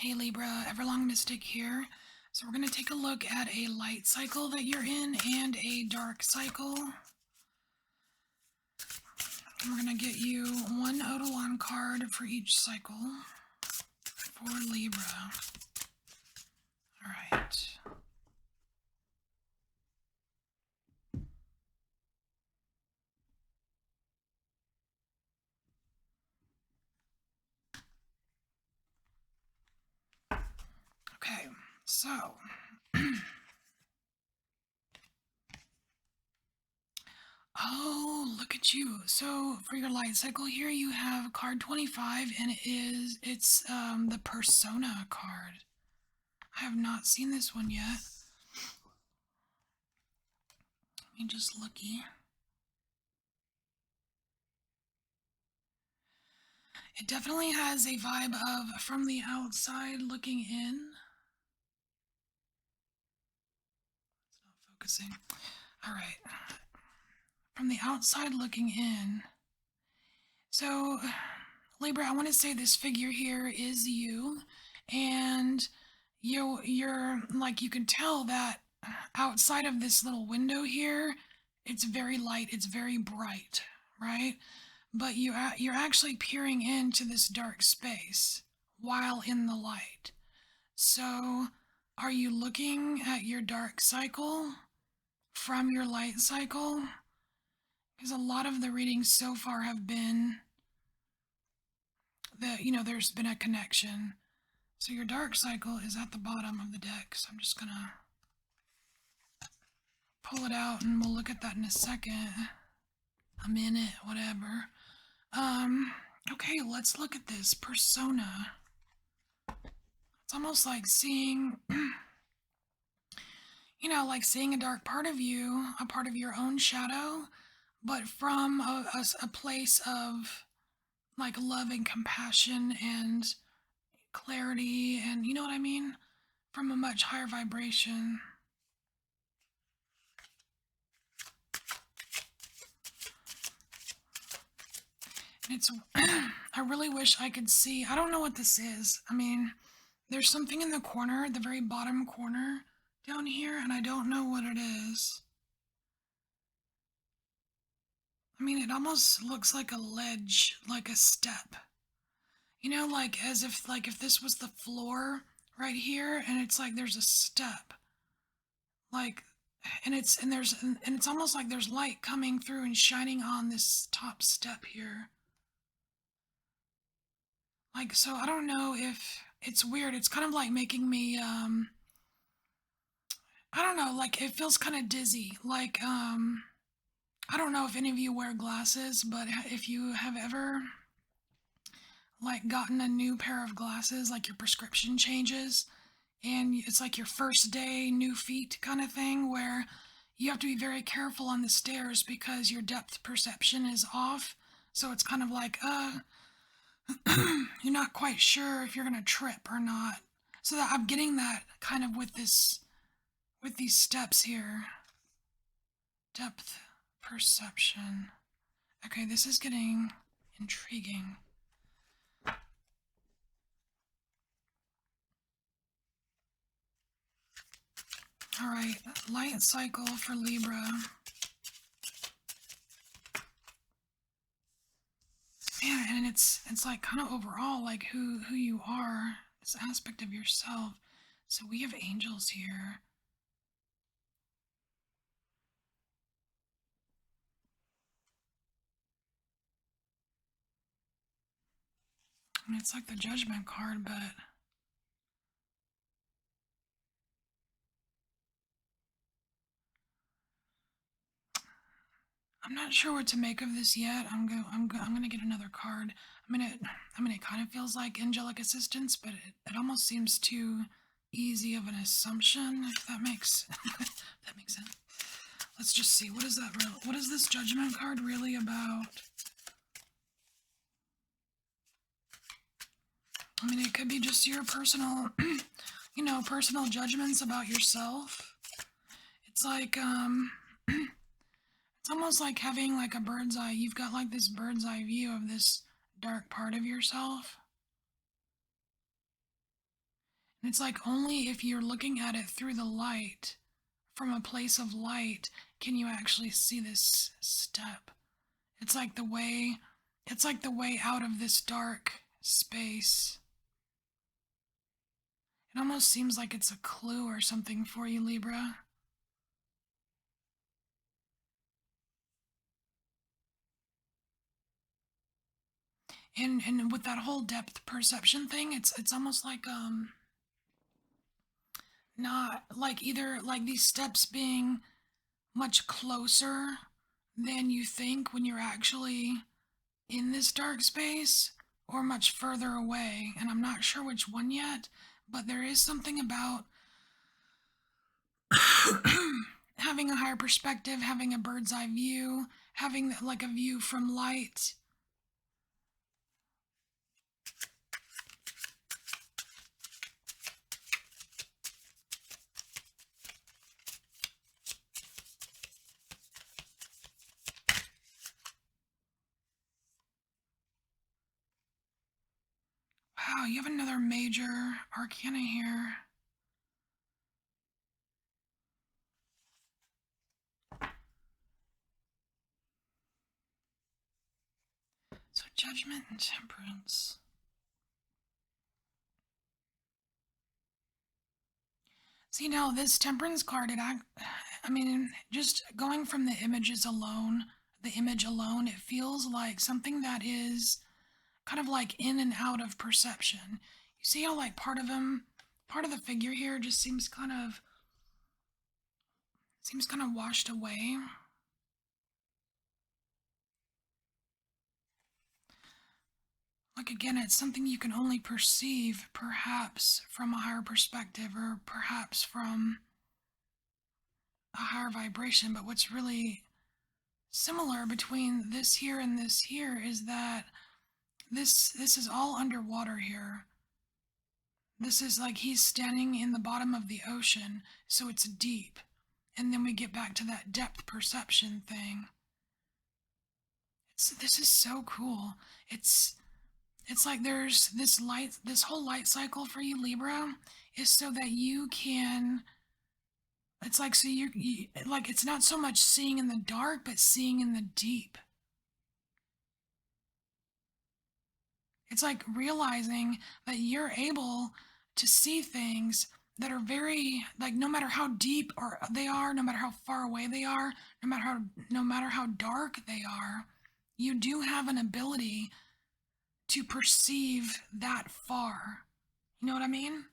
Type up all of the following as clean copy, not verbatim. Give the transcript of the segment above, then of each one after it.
Hey Libra, EverlongMystic here. So we're going to take a look at a light cycle that you're in and a dark cycle. And we're going to get you one Eidolon card for each cycle for Libra. All right. Okay, so oh, look at you. So for your light cycle here, you have card 25, and it's the Persona card. I have not seen this one yet. Let me just looky. It definitely has a vibe of from the outside looking in. It's not focusing. All right. From the outside looking in. So, Libra, I want to say this figure here is you, and you're like, you can tell that outside of this little window here, it's very light, it's very bright, right? But you're actually peering into this dark space while in the light. So, are you looking at your dark cycle from your light cycle? Because a lot of the readings so far have been that, there's been a connection. So your dark cycle is at the bottom of the deck. So I'm just going to pull it out and we'll look at that in a second. A minute, whatever. Okay, let's look at this persona. It's almost like seeing, like seeing a dark part of you, a part of your own shadow, but from a place of like love and compassion and clarity, and you know what I mean? From a much higher vibration. And it's, I really wish I could see, I don't know what this is. I mean, there's something in the corner, the very bottom corner down here, and I don't know what it is. I mean, it almost looks like a ledge, like a step. Like as if this was the floor right here, and it's like there's a step. Like and it's almost like there's light coming through and shining on this top step here. Like, so I don't know if it's weird. It's kind of like making me I don't know, like it feels kind of dizzy. Like I don't know if any of you wear glasses, but if you have ever like gotten a new pair of glasses, like your prescription changes and it's like your first day new feet kind of thing, where you have to be very careful on the stairs because your depth perception is off. So it's kind of like you're not quite sure if you're gonna trip or not. So that I'm getting that kind of with these steps here. Depth perception. Okay, this is getting intriguing. All right, light cycle for Libra. Man, and it's like kind of overall like who you are, this aspect of yourself. So we have angels here. I mean, it's like the Judgment card, but I'm not sure what to make of this yet. I'm gonna get another card. It kind of feels like angelic assistance, but it almost seems too easy of an assumption, if that makes that makes sense. Let's just see, what is that real? What is this Judgment card really about? I mean, it could be just your personal, personal judgments about yourself. It's like, it's almost like having like a bird's eye. You've got like this bird's eye view of this dark part of yourself. And it's like only if you're looking at it through the light, from a place of light, can you actually see this step. It's like the way it's like the way out of this dark space. It almost seems like it's a clue or something for you, Libra. And with that whole depth perception thing, it's almost like not like either like these steps being much closer than you think when you're actually in this dark space, or much further away, and I'm not sure which one yet, but there is something about having a higher perspective, having a bird's eye view, having like a view from light. Wow, you have another major arcana here. So judgment and temperance. See now this temperance card, I mean, just going from the images alone, the image alone, it feels like something that is kind of like in and out of perception. You see how like part of the figure here just seems kind of washed away. Like again, it's something you can only perceive perhaps from a higher perspective or perhaps from a higher vibration, but what's really similar between this here and this here is that this is all underwater here. This is like he's standing in the bottom of the ocean, so it's deep. And then we get back to that depth perception thing. This is so cool. It's like there's this whole light cycle for you, Libra, is so that you can. It's like so like it's not so much seeing in the dark, but seeing in the deep. It's like realizing that you're able to see things that are very like no matter how deep or they are, no matter how far away they are, no matter how dark they are, you do have an ability to perceive that far. You know what I mean?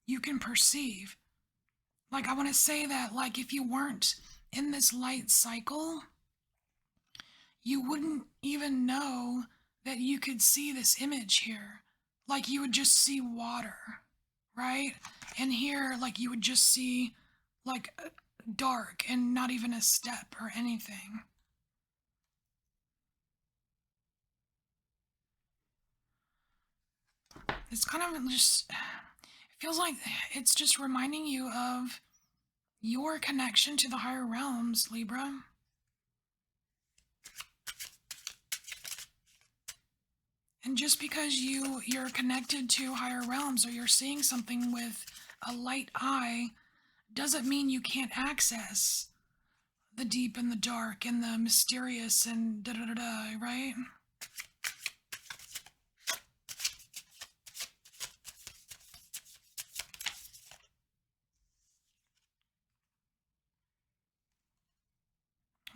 You can perceive. Like I want to say that like if you weren't in this light cycle, you wouldn't even know that you could see this image here. Like you would just see water, right? And here, like you would just see like dark and not even a step or anything. It's kind of just, it feels like it's just reminding you of your connection to the higher realms, Libra. And just because you're connected to higher realms or you're seeing something with a light eye doesn't mean you can't access the deep and the dark and the mysterious and da da da da, right?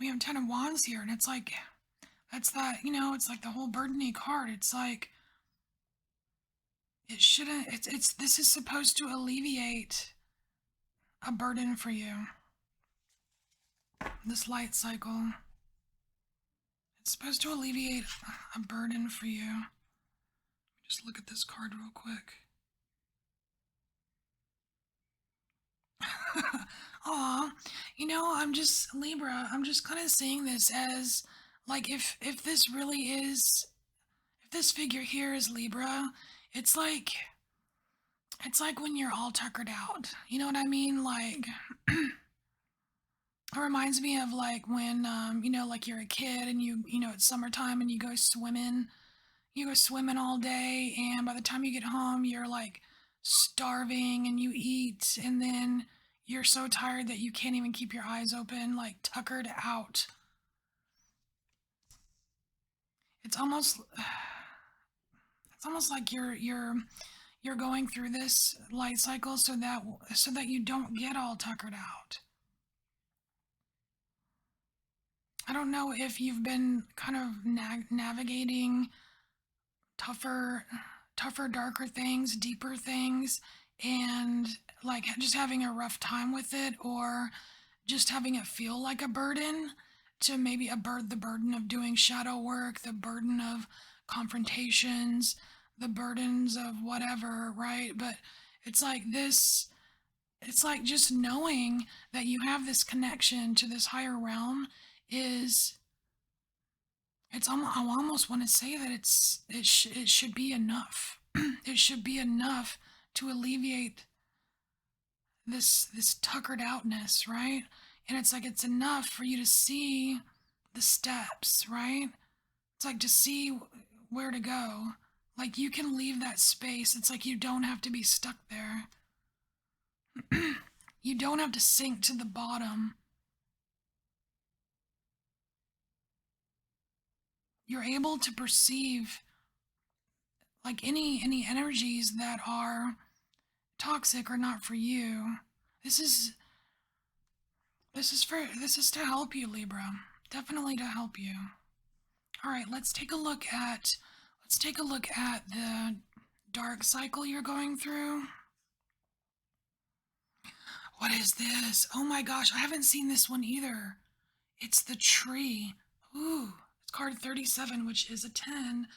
We have Ten of Wands here, and it's like that's that, it's like the whole burdeny card. It's like it shouldn't it's this is supposed to alleviate a burden for you. This light cycle. It's supposed to alleviate a burden for you. Just look at this card real quick. Aw, I'm just Libra. I'm just kind of seeing this as like if this really is if this figure here is Libra, it's like it's like when you're all tuckered out. You know what I mean? Like it reminds me of like when like you're a kid and it's summertime and you go swimming all day and by the time you get home you're like starving and you eat and then you're so tired that you can't even keep your eyes open, like tuckered out. It's almost it's almost like you're going through this light cycle so that you don't get all tuckered out. I don't know if you've been kind of navigating tougher, tougher, darker things, deeper things, and like just having a rough time with it, or just having it feel like a burden to maybe the burden of doing shadow work, the burden of confrontations, the burdens of whatever, right? But it's like this, it's like just knowing that you have this connection to this higher realm is it's almost, I almost want to say that it should be enough. It should be enough to alleviate this tuckered outness, right? And it's like it's enough for you to see the steps, right? It's like to see where to go. Like you can leave that space. It's like you don't have to be stuck there. You don't have to sink to the bottom. You're able to perceive like any energies that are toxic or not for you. This is this is to help you, Libra. Definitely to help you. All right, let's take a look at the dark cycle you're going through. What is this? Oh my gosh, I haven't seen this one either. It's the tree. Ooh, it's card 37, which is a 10.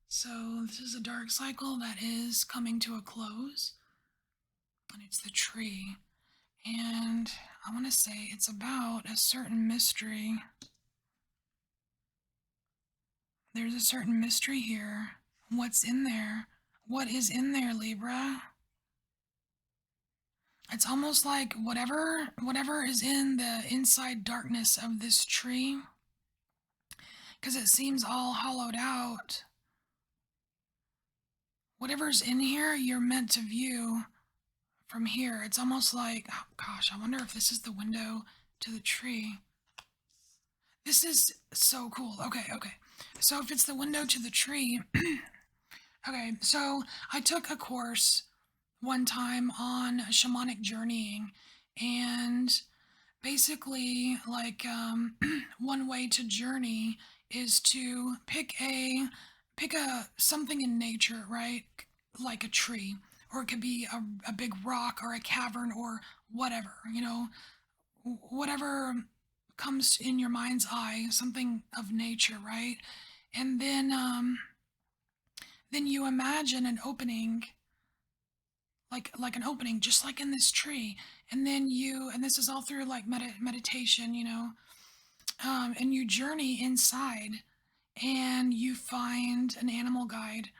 So this is a dark cycle that is coming to a close. And it's the tree. And I want to say it's about a certain mystery. There's a certain mystery here. What's in there? What is in there, Libra? It's almost like whatever is in the inside darkness of this tree, because it seems all hollowed out. Whatever's in here, you're meant to view from here. It's almost like, oh gosh, I wonder if this is the window to the tree. This is so cool. Okay. So if it's the window to the tree, okay, so I took a course one time on shamanic journeying, and basically, like, one way to journey is to pick a something in nature, right? Like a tree, or it could be a big rock or a cavern or whatever, whatever comes in your mind's eye, something of nature, right? And then you imagine an opening, like an opening, just like in this tree. And this is all through like meditation, and you journey inside, and you find an animal guide,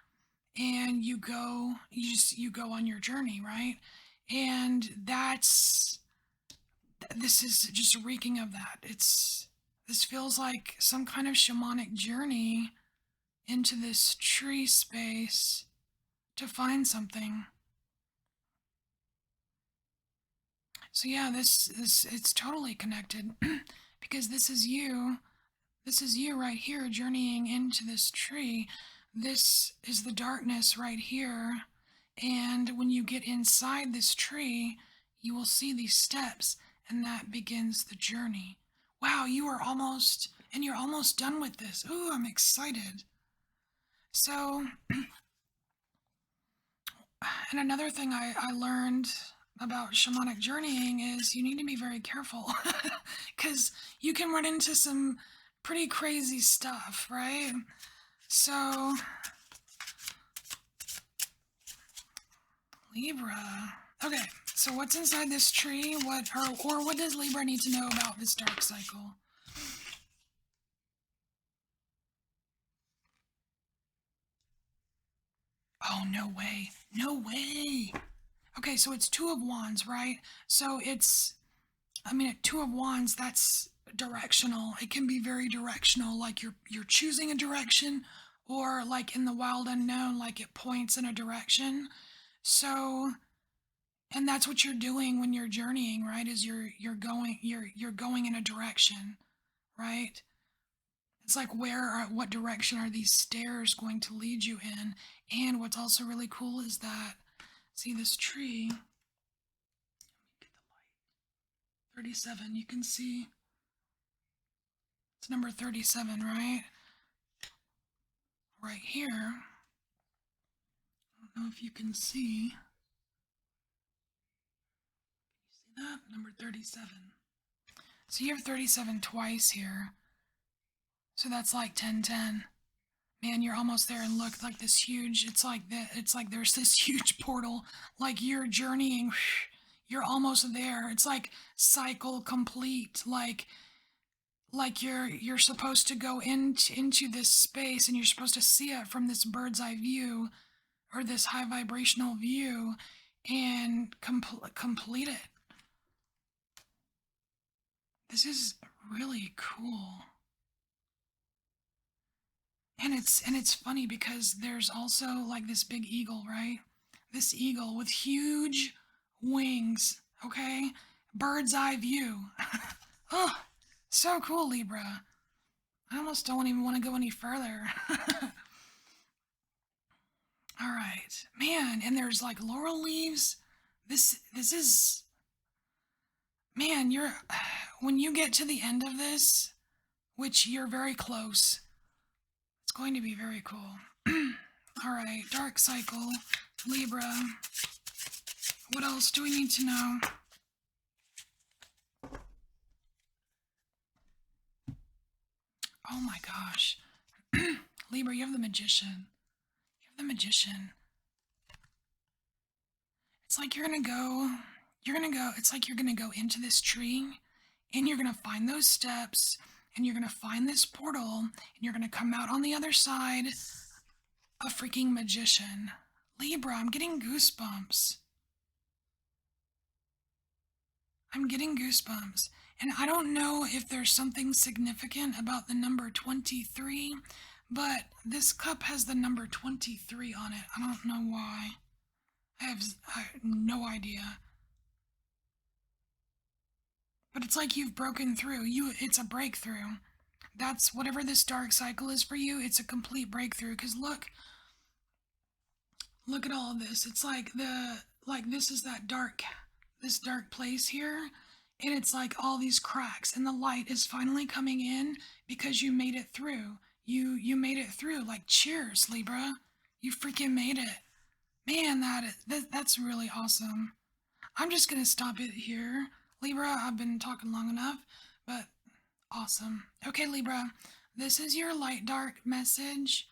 and you go on your journey, right? And this is just reeking of that. This feels like some kind of shamanic journey into this tree space to find something. So yeah, this it's totally connected because this is you right here journeying into this tree. This is the darkness right here. And when you get inside this tree, you will see these steps, and that begins the journey. Wow, you're almost done with this. Ooh, I'm excited. So, and another thing I learned about shamanic journeying is you need to be very careful because you can run into some pretty crazy stuff, right? So, Libra. Okay, so what's inside this tree? Or what does Libra need to know about this dark cycle? Oh, no way. No way. Okay, so it's Two of Wands, right? So Two of Wands, that's directional. It can be very directional, like you're choosing a direction, or like in the wild unknown, like it points in a direction. So, and that's what you're doing when you're journeying, right? Is you're going in a direction, right? It's like what direction are these stairs going to lead you in? And what's also really cool is that, see this tree, let me get the light. 37, you can see it's number 37, right? Right here. I don't know if you can see. Can you see that? Number 37. So you have 37 twice here. So that's like 1010. Man, you're almost there, and look, like this huge, it's like there's this huge portal, like you're journeying, you're almost there. It's like cycle complete, like you're supposed to go into this space, and you're supposed to see it from this bird's eye view, or this high vibrational view, and complete it. This is really cool. And it's funny because there's also like this big eagle, right? This eagle with huge wings, okay? Bird's eye view. Oh, so cool, Libra. I almost don't even want to go any further. All right. Man, and there's like laurel leaves. This is, man, you're when you get to the end of this, which you're very close, it's going to be very cool. All right, dark cycle, Libra. What else do we need to know? Oh my gosh. Libra, you have the magician. You have the magician. It's like it's like you're gonna go into this tree, and you're gonna find those steps, and you're gonna find this portal, and you're gonna come out on the other side a freaking magician. Libra, I'm getting goosebumps. I'm getting goosebumps. And I don't know if there's something significant about the number 23, but this cup has the number 23 on it. I don't know why. I have no idea. But it's like you've broken through. It's a breakthrough. That's whatever this dark cycle is for you, it's a complete breakthrough. Cause look at all of this. It's like this is this dark place here, and it's like all these cracks, and the light is finally coming in because you made it through. You made it through. Like, cheers, Libra. You freaking made it. Man, that's really awesome. I'm just gonna stop it here. Libra, I've been talking long enough, but awesome. Okay, Libra, this is your light dark message,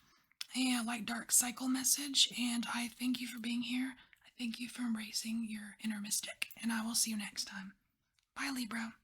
and light dark cycle message, and I thank you for being here. I thank you for embracing your inner mystic, and I will see you next time. Bye, Libra.